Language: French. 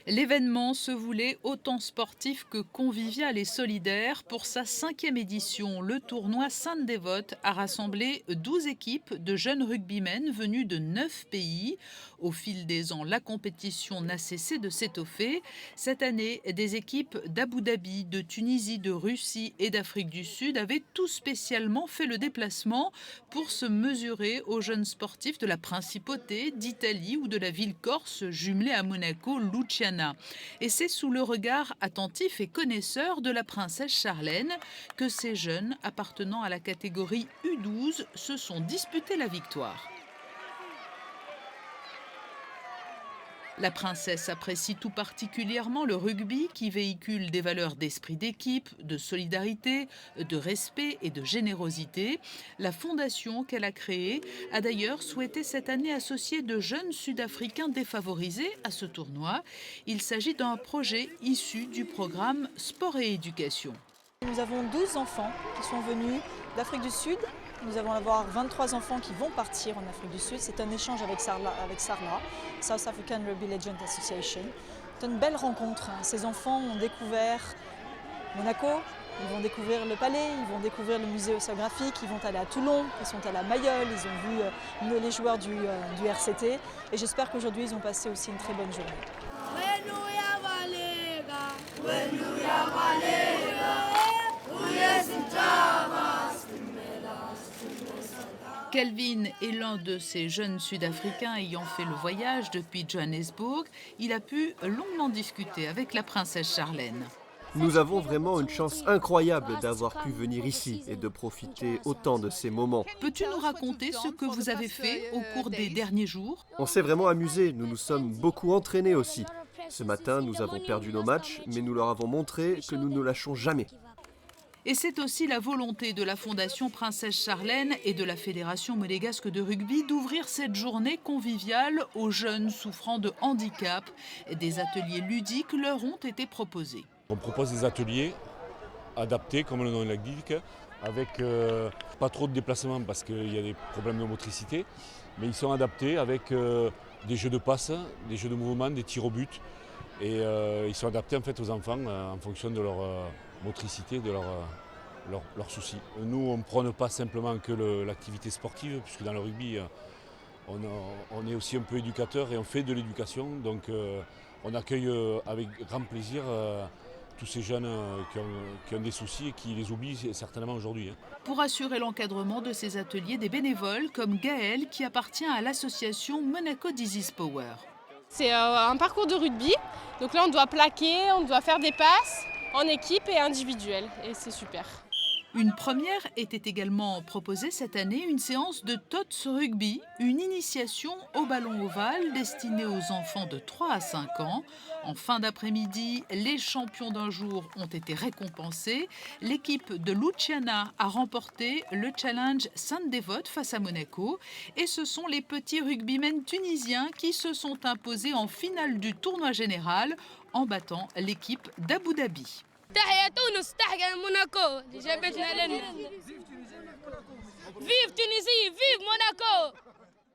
L'événement se voulait autant sportif que convivial et solidaire. Pour sa 5e édition, le tournoi Sainte-Dévote a rassemblé 12 équipes de jeunes rugbymen venus de 9 pays. Au fil des ans, la compétition n'a cessé de s'étoffer. Cette année, des équipes d'Abu Dhabi, de Tunisie, de Russie et d'Afrique du Sud avaient tout spécialement fait le déplacement pour se mesurer aux jeunes sportifs de la Principauté, d'Italie ou de la ville corse jumelée à Monaco, Luciana. Et c'est sous le regard attentif et connaisseur de la princesse Charlène que ces jeunes appartenant à la catégorie U12 se sont disputés la victoire. La princesse apprécie tout particulièrement le rugby qui véhicule des valeurs d'esprit d'équipe, de solidarité, de respect et de générosité. La fondation qu'elle a créée a d'ailleurs souhaité cette année associer de jeunes Sud-Africains défavorisés à ce tournoi. Il s'agit d'un projet issu du programme Sport et Éducation. Nous avons 12 enfants qui sont venus d'Afrique du Sud. Nous allons avoir 23 enfants qui vont partir en Afrique du Sud. C'est un échange avec SARLA, South African Rugby Legends Association. C'est une belle rencontre. Ces enfants ont découvert Monaco, ils vont découvrir le palais, ils vont découvrir le musée océanographique, ils vont aller à Toulon, ils sont allés à Mayol, ils ont vu les joueurs du RCT. Et j'espère qu'aujourd'hui, ils ont passé aussi une très bonne journée. Kelvin est l'un de ces jeunes Sud-Africains ayant fait le voyage depuis Johannesburg. Il a pu longuement discuter avec la princesse Charlène. Nous avons vraiment une chance incroyable d'avoir pu venir ici et de profiter autant de ces moments. Peux-tu nous raconter ce que vous avez fait au cours des derniers jours? On s'est vraiment amusé, nous nous sommes beaucoup entraînés aussi. Ce matin, nous avons perdu nos matchs, mais nous leur avons montré que nous ne lâchons jamais. Et c'est aussi la volonté de la Fondation Princesse Charlène et de la Fédération monégasque de rugby d'ouvrir cette journée conviviale aux jeunes souffrant de handicap. Des ateliers ludiques leur ont été proposés. On propose des ateliers adaptés, comme le nom l'indique, avec pas trop de déplacements parce qu'il y a des problèmes de motricité, mais ils sont adaptés avec des jeux de passe, des jeux de mouvement, des tirs au but. Et ils sont adaptés en fait aux enfants en fonction de leur motricité, de leurs soucis. Nous, on ne prône pas simplement que l'activité sportive, puisque dans le rugby, on est aussi un peu éducateur et on fait de l'éducation. Donc on accueille avec grand plaisir tous ces jeunes qui ont des soucis et qui les oublient certainement aujourd'hui. Pour assurer l'encadrement de ces ateliers, des bénévoles comme Gaël qui appartient à l'association Monaco Disease Power. C'est un parcours de rugby, donc là on doit plaquer, on doit faire des passes en équipe et individuelle et c'est super. Une première était également proposée cette année, une séance de TOTS Rugby, une initiation au ballon ovale destinée aux enfants de 3 à 5 ans. En fin d'après-midi, les champions d'un jour ont été récompensés. L'équipe de Luciana a remporté le challenge Sainte-Dévote face à Monaco. Et ce sont les petits rugbymen tunisiens qui se sont imposés en finale du tournoi général en battant l'équipe d'Abu Dhabi. تحيا تونس تحيا موناكو اللي جابتنا لنا. فيف تونسي فيف موناكو.